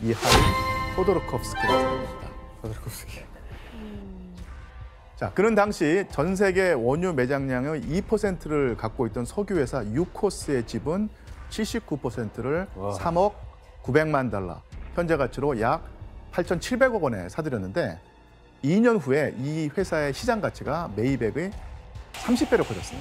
미하일 호도르코프스키라는 사람입니다. 호도르코프스키. 자, 그는 당시 전 세계 원유 매장량의 2%를 갖고 있던 석유 회사 유코스의 지분 79%를 3억 900만 달러, 현재 가치로 약 8,700억 원에 사들였는데 2년 후에 이 회사의 시장 가치가 매입액의 30배로 커졌어요.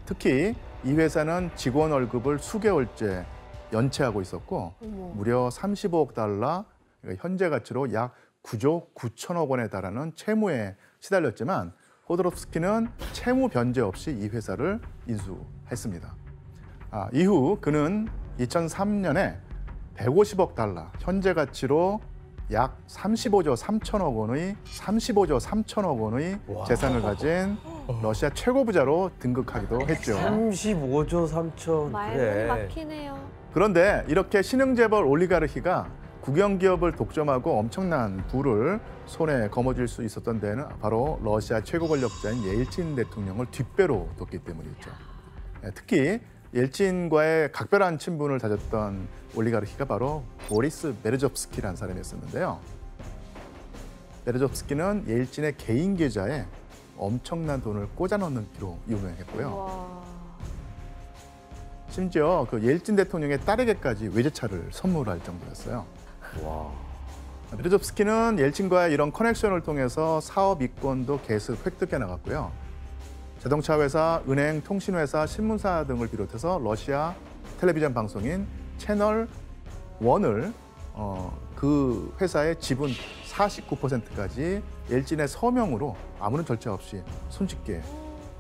특히 이 회사는 직원 월급을 수개월째 연체하고 있었고 무려 35억 달러, 그러니까 현재 가치로 약 9조 9천억 원에 달하는 채무에 시달렸지만 호도롭스키는 채무 변제 없이 이 회사를 인수했습니다. 이후 그는 2003년에 150억 달러, 현재 가치로 약 35조 3천억 원의 재산을 가진 러시아 최고 부자로 등극하기도 했죠. 35조 3천. 말문이 막히네요. 그런데 이렇게 신흥재벌 올리가르히가 국영기업을 독점하고 엄청난 부를 손에 거머쥘 수 있었던 데는 바로 러시아 최고 권력자인 예일친 대통령을 뒷배로 뒀기 때문이었죠. 특히 옐친과의 각별한 친분을 다졌던 올리가르히가 바로 보리스 베르조프스키라는 사람이었는데요. 베르조프스키는 옐친의 개인 계좌에 엄청난 돈을 꽂아 넣는기로 유명했고요. 와. 심지어 그 옐친 대통령의 딸에게까지 외제차를 선물할 정도였어요. 와. 베르조프스키는 옐친과의 이런 커넥션을 통해서 사업 이권도 계속 획득해 나갔고요. 자동차 회사, 은행, 통신회사, 신문사 등을 비롯해서 러시아 텔레비전 방송인 채널 1을 그 회사의 지분 49%까지 옐친의 서명으로 아무런 절차 없이 손쉽게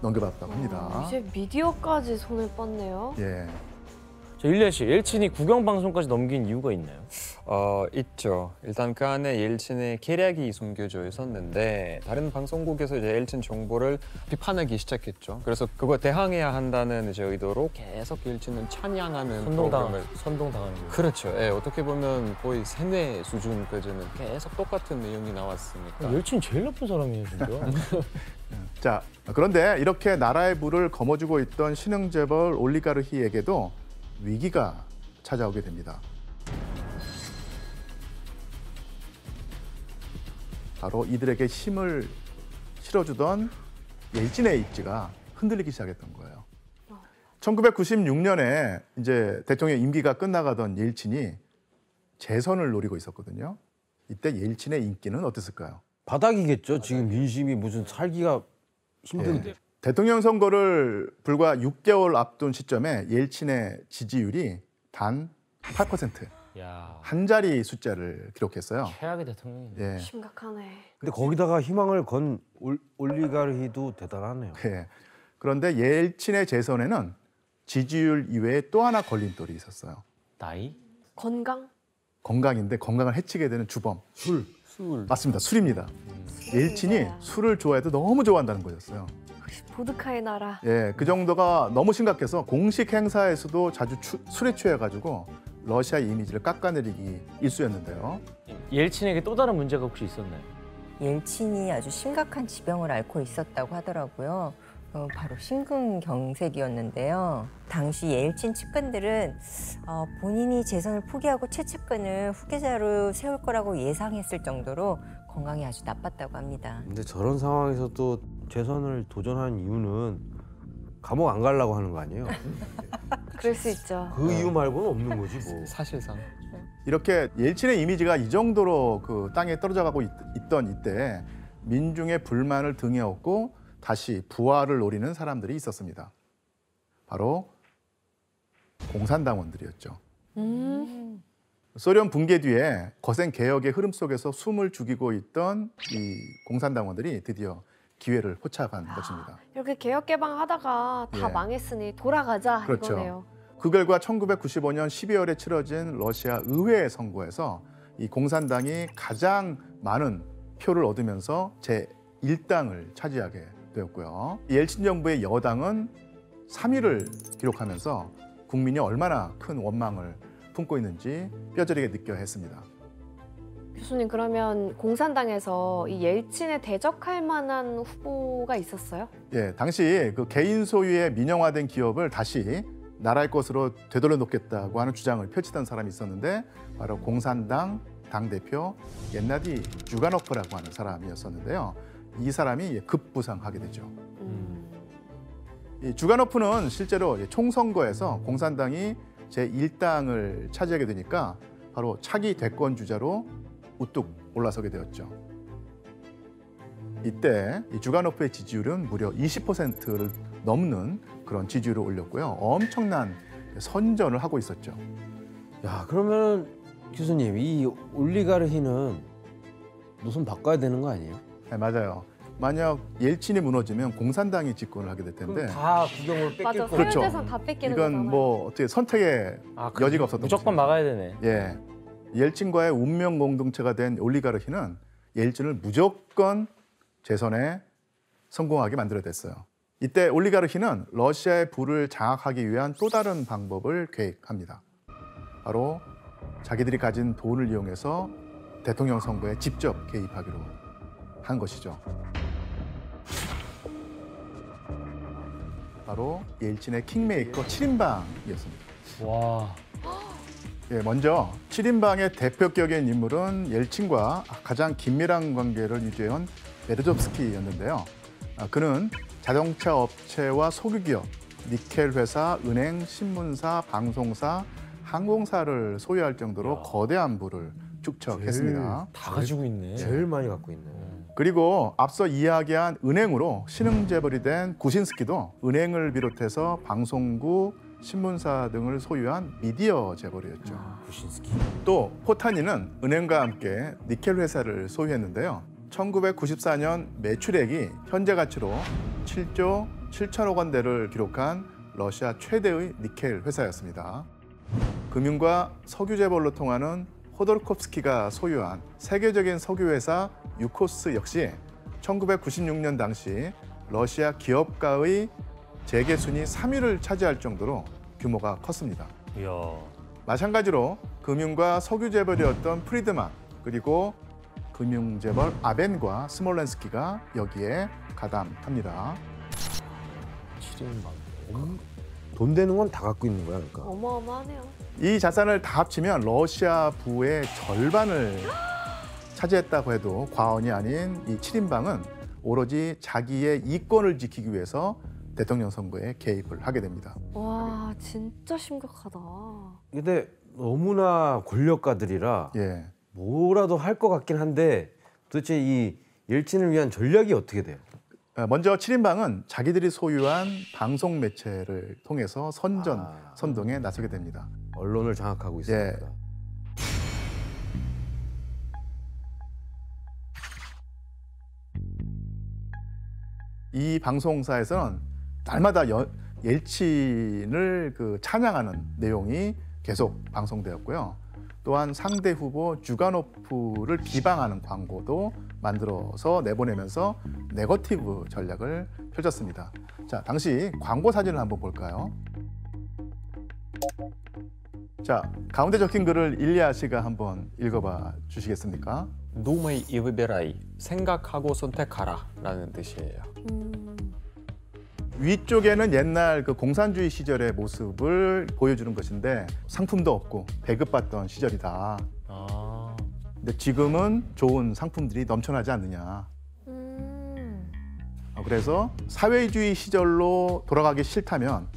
넘겨받았다고 합니다. 이제 미디어까지 손을 뻗네요. 예. 저 일리아 씨, 옐친이 국영 방송까지 넘긴 이유가 있나요? 있죠. 일단 그 안에 옐친의 계략이 숨겨져 있었는데 다른 방송국에서 이제 옐친 정보를 비판하기 시작했죠. 그래서 그거 대항해야 한다는 이제 의도로 계속 옐친은 찬양하는 프로그램을 선동당하는 거. 그렇죠. 예, 어떻게 보면 거의 세뇌 수준까지는 계속 똑같은 내용이 나왔으니까. 옐친 제일 나쁜 사람이에요, 진짜. 자, 그런데 이렇게 나라의 부를 거머쥐고 있던 신흥재벌 올리가르히에게도 위기가 찾아오게 됩니다. 바로 이들에게 힘을 실어주던 옐친의 입지가 흔들리기 시작했던 거예요. 1996년에 이제 대통령 임기가 끝나가던 옐친이 재선을 노리고 있었거든요. 이때 옐친의 인기는 어땠을까요? 바닥이겠죠. 지금 민심이 무슨 살기가 힘든데. 대통령 선거를 불과 6개월 앞둔 시점에 옐친의 지지율이 단 8%. 야, 한 자리 숫자를 기록했어요. 최악의 대통령이네. 예. 심각하네. 근데 거기다가 희망을 건 올리가르히도 대단하네요. 예. 그런데 옐친의 재선에는 지지율 이외에 또 하나 걸림돌이 있었어요. 나이? 건강? 건강인데 건강을 해치게 되는 주범. 술. 맞습니다. 술입니다. 옐친이 술을 좋아해도 너무 좋아한다는 거였어요. 보드카의 나라. 예, 그 정도가 너무 심각해서 공식 행사에서도 자주 술에 취해가지고 러시아 이미지를 깎아내리기 일쑤였는데요. 옐친에게 또 다른 문제가 혹시 있었나요? 옐친이 아주 심각한 지병을 앓고 있었다고 하더라고요. 바로 심근경색이었는데요. 당시 옐친 측근들은 본인이 재선을 포기하고 최측근을 후계자로 세울 거라고 예상했을 정도로 건강이 아주 나빴다고 합니다. 근데 저런 상황에서도 재선을 도전한 이유는 감옥 안 가려고 하는 거 아니에요? 그럴 수 있죠. 그 이유 말고는 없는 거지 뭐. 사실상. 이렇게 옐친의 이미지가 이 정도로 그 땅에 떨어져가고 있던 이때 민중의 불만을 등에 업고 다시 부활을 노리는 사람들이 있었습니다. 바로 공산당원들이었죠. 소련 붕괴 뒤에 거센 개혁의 흐름 속에서 숨을 죽이고 있던 이 공산당원들이 드디어 기회를 포착한 것입니다. 이렇게 개혁 개방하다가 다 예. 망했으니 돌아가자 그렇죠. 이거네요. 그 결과 1995년 12월에 치러진 러시아 의회 선거에서 이 공산당이 가장 많은 표를 얻으면서 제1당을 차지하게 되었고요. 옐친 정부의 여당은 3위를 기록하면서 국민이 얼마나 큰 원망을 품고 있는지 뼈저리게 느껴야 했습니다. 교수님, 그러면 공산당에서 이 옐친에 대적할 만한 후보가 있었어요? 예, 당시 그 개인 소유의 민영화된 기업을 다시 나라의 것으로 되돌려 놓겠다고 하는 주장을 펼치던 사람이 있었는데 바로 공산당 당대표 옌나디 주가노프라고 하는 사람이었었는데요. 이 사람이 급부상하게 되죠. 이 주가노프는 실제로 총선거에서 공산당이 제1당을 차지하게 되니까 바로 차기 대권 주자로 우뚝 올라서게 되었죠. 이때 이 주가노프의 지지율은 무려 20%를 넘는 그런 지지율을 올렸고요. 엄청난 선전을 하고 있었죠. 야, 그러면 교수님, 이 올리가르히는 노선 바꿔야 되는 거 아니에요? 네, 맞아요. 만약 옐친이 무너지면 공산당이 집권을 하게 될 텐데 그럼 다 구경을 뺏길 맞아. 거고. 그렇죠. 소유재산 다 뺏기는 이건 거잖아요. 뭐 어떻게 선택의 여지가 없었던 무조건 거죠. 막아야 되네. 예, 옐친과의 운명 공동체가 된 올리가르히는 옐친을 무조건 재선에 성공하게 만들어야 됐어요. 이때 올리가르히는 러시아의 부를 장악하기 위한 또 다른 방법을 계획합니다. 바로 자기들이 가진 돈을 이용해서 대통령 선거에 직접 개입하기로 한 것이죠. 바로 옐친의 킹메이커 7인방이었습니다. 와. 예, 먼저 7인방의 대표격인 인물은 옐친과 가장 긴밀한 관계를 유지해온 베르조프스키였는데요. 그는 자동차 업체와 석유기업, 니켈 회사, 은행, 신문사, 방송사, 항공사를 소유할 정도로 거대한 부를 축적했습니다. 다 가지고 있네. 제일 많이 갖고 있네. 그리고 앞서 이야기한 은행으로 신흥재벌이 된 구신스키도 은행을 비롯해서 방송국, 신문사 등을 소유한 미디어 재벌이었죠. 구신스키. 또 포타니는 은행과 함께 니켈 회사를 소유했는데요. 1994년 매출액이 현재 가치로 7조 7천억 원대를 기록한 러시아 최대의 니켈 회사였습니다. 금융과 석유 재벌로 통하는 호돌콥스키가 소유한 세계적인 석유 회사 유코스 역시 1996년 당시 러시아 기업가의 재계 순위 3위를 차지할 정도로 규모가 컸습니다. 이야. 마찬가지로 금융과 석유 재벌이었던 프리드만 그리고 금융 재벌 아벤과 스몰렌스키가 여기에 가담합니다. 7인방. 돈 되는 건 다 갖고 있는 거야, 그러니까. 어마어마하네요. 이 자산을 다 합치면 러시아 부의 절반을 차지했다고 해도 과언이 아닌 이 7인방은 오로지 자기의 이권을 지키기 위해서 대통령 선거에 개입을 하게 됩니다. 와, 진짜 심각하다. 근데 너무나 권력가들이라 예. 뭐라도 할 것 같긴 한데 도대체 이 옐친을 위한 전략이 어떻게 돼요? 먼저 7인방은 자기들이 소유한 방송 매체를 통해서 선동에 나서게 됩니다. 언론을 장악하고 있습니다. 이 방송사에서는 날마다 옐친을 찬양하는 내용이 계속 방송되었고요. 또한 상대 후보 주가노프를 비방하는 광고도 만들어서 내보내면서 네거티브 전략을 펼쳤습니다. 자, 당시 광고 사진을 한번 볼까요? 자, 가운데 적힌 글을 일리아 씨가 한번 읽어봐 주시겠습니까? думай и выбирай. 생각하고 선택하라라는 뜻이에요. 위쪽에는 옛날 공산주의 시절의 모습을 보여주는 것인데 상품도 없고 배급받던 시절이다. 아. 근데 지금은 좋은 상품들이 넘쳐나지 않느냐. 그래서 사회주의 시절로 돌아가기 싫다면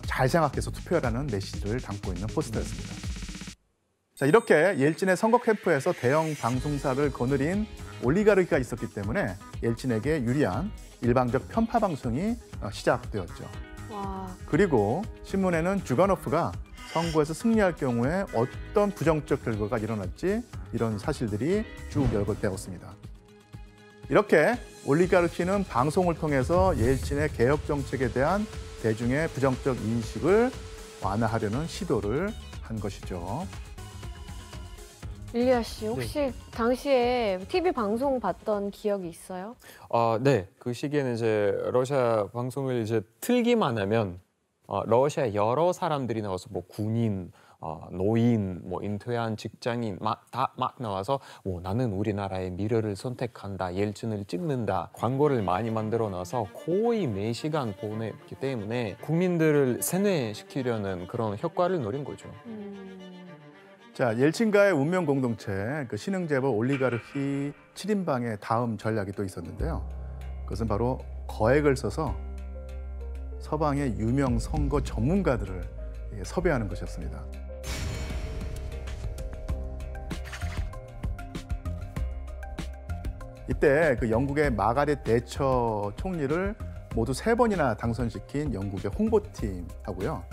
잘 생각해서 투표하라는 메시지를 담고 있는 포스터였습니다. 자, 이렇게 옐친의 선거 캠프에서 대형 방송사를 거느린 올리가르키가 있었기 때문에 옐친에게 유리한 일방적 편파 방송이 시작되었죠. 와, 그리고 신문에는 주가노프가 선거에서 승리할 경우에 어떤 부정적 결과가 일어날지 이런 사실들이 쭉 열거되었습니다. 이렇게 올리가르키는 방송을 통해서 옐친의 개혁 정책에 대한 대중의 부정적 인식을 완화하려는 시도를 한 것이죠. 일리아 씨, 혹시 당시에 TV 방송 봤던 기억이 있어요? 네, 그 시기에는 이제 러시아 방송을 이제 틀기만 하면 러시아 여러 사람들이 나와서 뭐 군인, 노인, 뭐 인퇴한 직장인 막 나와서 나는 우리나라의 미래를 선택한다, 옐친을 찍는다 광고를 많이 만들어 놔서 거의 매 시간 보냈기 때문에 국민들을 세뇌시키려는 그런 효과를 노린 거죠. 자, 옐친과의 운명 공동체, 그 신흥 재벌 올리가르히 7인방의 다음 전략이 또 있었는데요. 그것은 바로 거액을 써서 서방의 유명 선거 전문가들을 섭외하는 것이었습니다. 이때 그 영국의 마가렛 대처 총리를 모두 3번이나 당선시킨 영국의 홍보팀하고요.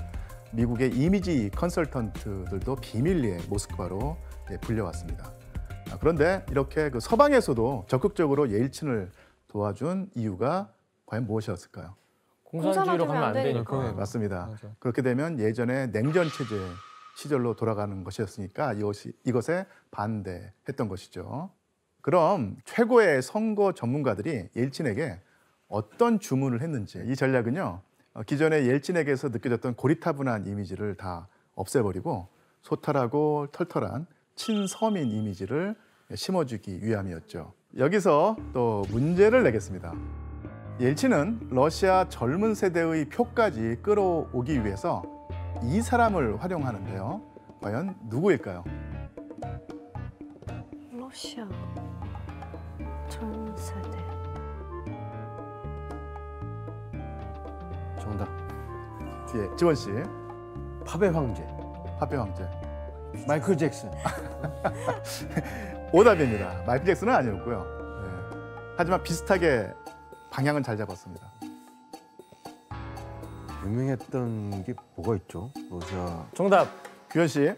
미국의 이미지 컨설턴트들도 비밀리에 모스크바로 불려왔습니다. 그런데 이렇게 그 서방에서도 적극적으로 옐친을 도와준 이유가 과연 무엇이었을까요? 공산주의로 가면 안 되니까. 맞습니다. 맞아. 그렇게 되면 예전에 냉전 체제 시절로 돌아가는 것이었으니까 이것에 반대했던 것이죠. 그럼 최고의 선거 전문가들이 옐친에게 어떤 주문을 했는지, 이 전략은요, 기존의 옐친에게서 느껴졌던 고리타분한 이미지를 다 없애버리고 소탈하고 털털한 친서민 이미지를 심어주기 위함이었죠. 여기서 또 문제를 내겠습니다. 옐친은 러시아 젊은 세대의 표까지 끌어오기 위해서 이 사람을 활용하는데요. 과연 누구일까요? 러시아 젊은 세대. 정답. 뒤에 지원 씨, 팝의 황제. 팝의 황제. 마이클 잭슨. 오답입니다. 마이클 잭슨은 아니었고요. 네. 하지만 비슷하게 방향은 잘 잡았습니다. 유명했던 게 뭐가 있죠? 러시아. 정답. 규현 씨,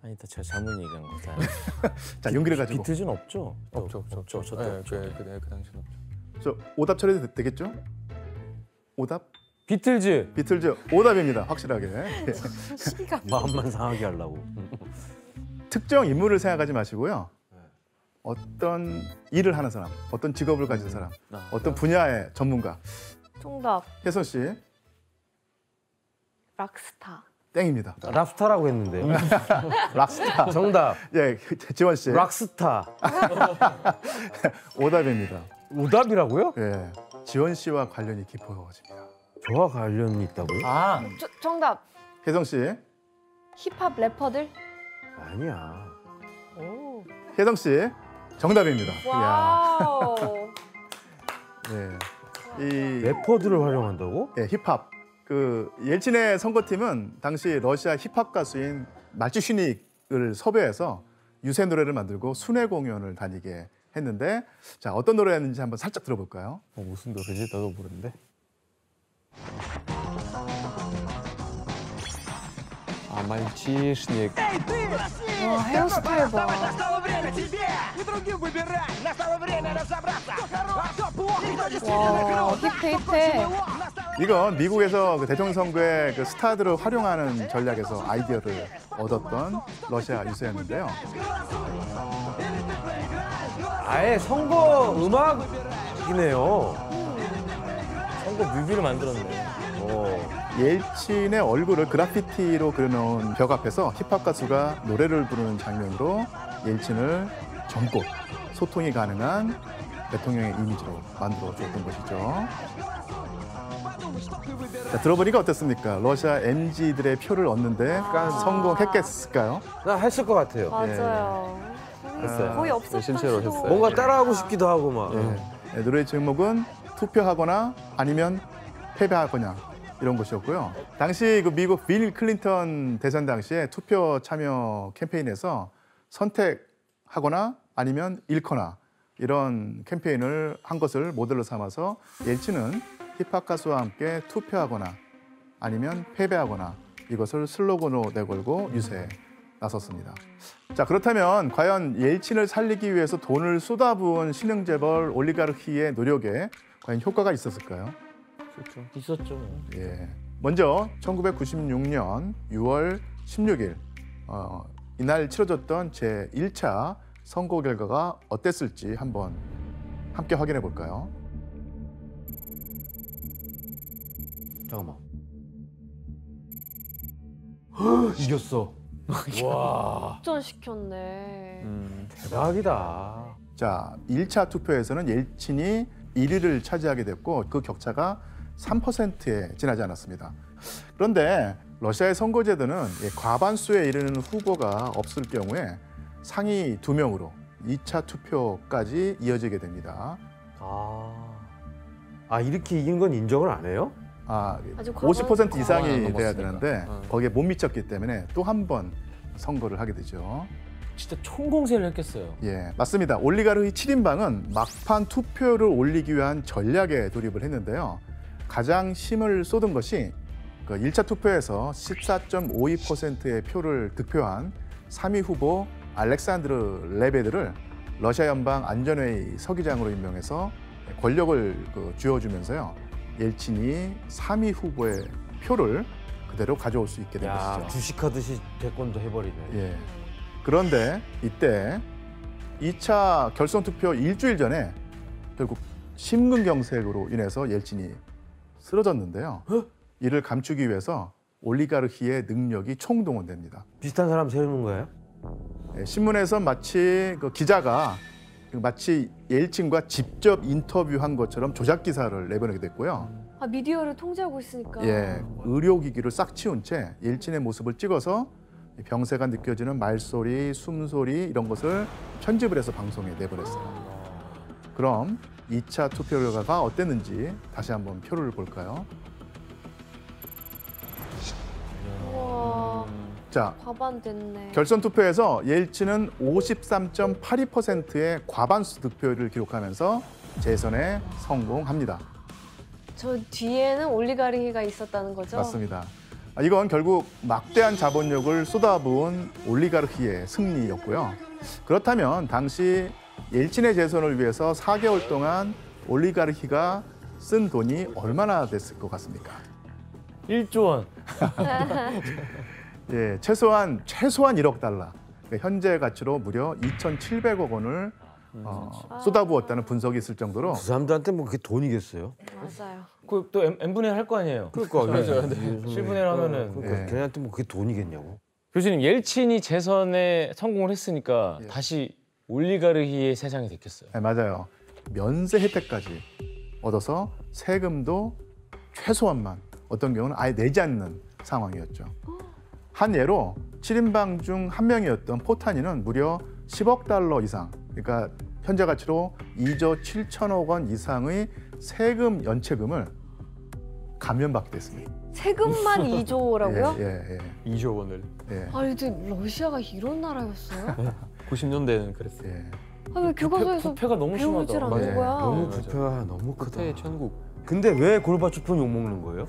아니다, 제가 잘못 얘기한 거다. 자 용기를 가지고. 비트즈는 없죠? 없죠. 저때 없죠. 그 당시는 없죠. 저 오답 처리도 되겠죠? 오답? 비틀즈. 비틀즈 오답입니다. 확실하게. 예. 시기가 마음만 상하게 하려고. 특정 인물을 생각하지 마시고요. 어떤 일을 하는 사람, 어떤 직업을 가진 사람, 어떤 분야의 전문가. 정답. 혜선 씨, 락스타. 땡입니다. 랍스타라고 했는데요. 락스타. 정답. 예, 지원 씨, 락스타. 오답입니다. 오답이라고요? 예, 지원 씨와 관련이 깊어집니다. 저와 관련이 있다고요? 아, 정답. 혜성 씨, 힙합 래퍼들. 아니야. 오. 혜성 씨, 정답입니다. 와우. 예, 이 래퍼들을 활용한다고? 예, 힙합. 그 옐친의 선거팀은 당시 러시아 힙합 가수인 말치슈닉을 섭외해서 유세 노래를 만들고 순회 공연을 다니게 했는데, 자 어떤 노래였는지 한번 살짝 들어볼까요? 무슨 노래지? 나도 모르는데. 말치슈닉. 와, 헤어스타일 봐. 와, 힙해. 이건 미국에서 그 대통령 선거에 그 스타들을 활용하는 전략에서 아이디어를 얻었던 러시아 유세였는데요. 아예 선거 음악이네요. 선거 뮤비를 만들었네. 옐친의 얼굴을 그래피티로 그려놓은 벽 앞에서 힙합 가수가 노래를 부르는 장면으로 옐친을 젊고 소통이 가능한 대통령의 이미지로 만들어줬던 것이죠. 자, 들어보니까 어땠습니까? 러시아 MZ들의 표를 얻는데 성공했겠을까요? 나 했을 것 같아요. 맞아요. 했어요. 거의 없었다. 실제로 시도. 했어요. 뭔가 따라하고 싶기도 하고 막. 네, 노래의 제목은 투표하거나 아니면 패배하거나 이런 것이었고요. 당시 그 미국 빌 클린턴 대선 당시에 투표 참여 캠페인에서 선택하거나 아니면 잃거나 이런 캠페인을 한 것을 모델로 삼아서 옐친은 힙합 가수와 함께 투표하거나 아니면 패배하거나 이것을 슬로건으로 내걸고 유세에 나섰습니다. 자, 그렇다면 과연 옐친을 살리기 위해서 돈을 쏟아부은 신흥재벌 올리가르히의 노력에 과연 효과가 있었을까요? 있었죠. 예. 먼저 1996년 6월 16일 이날 치러졌던 제1차 선거 결과가 어땠을지 한번 함께 확인해 볼까요? 잠깐만. 이겼어. 와, 역전시켰네. 대박이다. 자, 1차 투표에서는 옐친이 1위를 차지하게 됐고 그 격차가 3%에 지나지 않았습니다. 그런데 러시아의 선거제도는 과반수에 이르는 후보가 없을 경우에 상위 2명으로 2차 투표까지 이어지게 됩니다. 이렇게 이긴 건 인정을 안 해요? 아주 50% 이상이 과반은 돼야 넘었으니까. 되는데 거기에 못 미쳤기 때문에 또 한 번 선거를 하게 되죠. 진짜 총공세를 했겠어요. 예, 맞습니다. 올리가르히 7인방은 막판 투표를 올리기 위한 전략에 돌입을 했는데요. 가장 힘을 쏟은 것이 그 1차 투표에서 14.52%의 표를 득표한 3위 후보 알렉산드르 레베드를 러시아 연방 안전회의 서기장으로 임명해서 권력을 쥐어주면서요. 옐친이 3위 후보의 표를 그대로 가져올 수 있게 된 야, 것이죠. 주식하듯이 대권도 해버리네. 예. 그런데 이때 2차 결선 투표 일주일 전에 결국 심근경색으로 인해서 옐친이 쓰러졌는데요. 이를 감추기 위해서 올리가르히의 능력이 총동원됩니다. 비슷한 사람 세우는 거예요? 예, 신문에서 마치 그 기자가 마치 옐친과 직접 인터뷰한 것처럼 조작 기사를 내보내게 됐고요. 미디어를 통제하고 있으니까. 예, 의료기기를 싹 치운 채 옐친의 모습을 찍어서 병세가 느껴지는 말소리, 숨소리 이런 것을 편집을 해서 방송에 내보냈어요. 그럼 2차 투표 결과가 어땠는지 다시 한번 표를 볼까요? 우와, 자, 과반됐네. 결선 투표에서 옐친은 53.82%의 과반수 득표를 기록하면서 재선에 성공합니다. 저 뒤에는 올리가르히가 있었다는 거죠? 맞습니다. 이건 결국 막대한 자본력을 쏟아부은 올리가르히의 승리였고요. 그렇다면 당시 옐친의 재선을 위해서 4개월 동안 올리가르히가 쓴 돈이 얼마나 됐을 것 같습니까? 1조 원. 예, 최소한 1억 달러. 그러니까 현재 가치로 무려 2,700억 원을 쏟아부었다는 분석이 있을 정도로 그 사람들한테 뭐 그게 돈이겠어요? 맞아요. 그또 n분의 1 할 거 아니에요. 그러니까 그렇죠. 7분의 1 하면은. 그러니까 예. 걔네한테 뭐 그게 돈이겠냐고. 교수님, 옐친이 재선에 성공을 했으니까 예. 다시 올리가르히의 세상이 됐겠어요. 네, 맞아요. 면세 혜택까지 얻어서 세금도 최소한만 어떤 경우는 아예 내지 않는 상황이었죠. 한 예로 7인방 중 한 명이었던 포타니는 무려 10억 달러 이상, 그러니까 현재 가치로 2조 7천억 원 이상의 세금 연체금을 감면받게 됐습니다. 세금만 2조라고요? 예. 2조 원을. 아니, 근데 러시아가 이런 나라였어요? 90년대에는 그랬어요. 예. 왜 교과서에서 부패가 너무 배우질 심하다. 않는 네, 거야? 너무 맞아. 부패가 너무 크다. 그때 천국. 근데 왜 골바초프는 욕 먹는 거예요?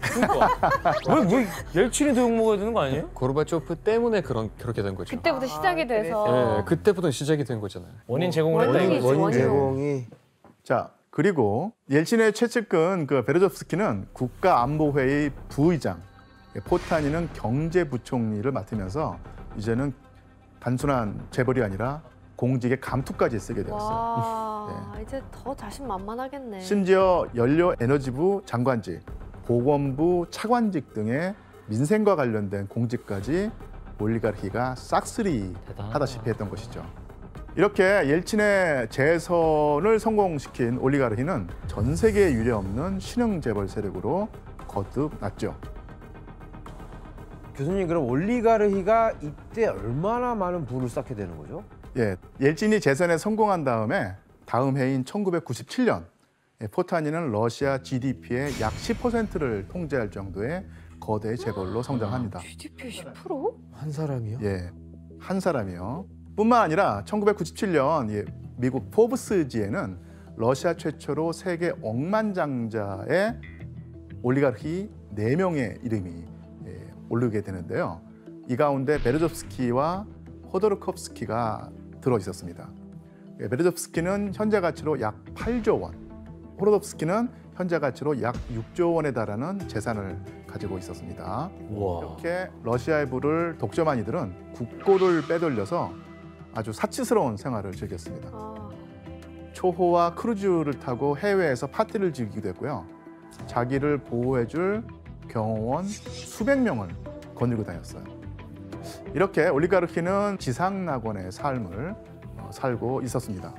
왜 옐친이 더 욕먹어야 되는 거 아니에요? 고르바초프 때문에 그렇게 된 거죠. 그때부터 시작이 돼서. 예, 그때부터 시작이 된 거잖아요. 원인 제공을 했다 원인이지, 이거죠. 원인 원인. 제공이 자, 그리고 옐친의 최측근 베르조프스키는 국가안보회의 부의장, 포타니는 경제부총리를 맡으면서 이제는 단순한 재벌이 아니라 공직의 감투까지 쓰게 되었어요. 와, 이제 더 자신만만하겠네. 심지어 연료에너지부 장관직, 보건부 차관직 등의 민생과 관련된 공직까지 올리가르히가 싹쓸이 하다시피 했던 것이죠. 이렇게 옐친의 재선을 성공시킨 올리가르히는 전 세계에 유례없는 신흥 재벌 세력으로 거듭났죠. 교수님 그럼 올리가르히가 이때 얼마나 많은 부를 쌓게 되는 거죠? 예, 옐친이 재선에 성공한 다음에 다음 해인 1997년 포타니는 러시아 GDP의 약 10%를 통제할 정도의 거대 재벌로 성장합니다. GDP 10%? 한 사람이요? 예, 한 사람이요. 뿐만 아니라 1997년 미국 포브스지에는 러시아 최초로 세계 억만장자의 올리가르히 4명의 이름이 오르게 되는데요. 이 가운데 베르조프스키와 호도르콥스키가 들어 있었습니다. 베르조프스키는 현재 가치로 약 8조 원, 호도르콥스키는 현재 가치로 약 6조 원에 달하는 재산을 가지고 있었습니다. 우와. 이렇게 러시아의 부를 독점한 이들은 국고를 빼돌려서 아주 사치스러운 생활을 즐겼습니다. 초호와 크루즈를 타고 해외에서 파티를 즐기기도 했고요. 자기를 보호해줄 경호원 수백 명을 거느리고 다녔어요. 이렇게 올리가르키는 지상낙원의 삶을 살고 있었습니다.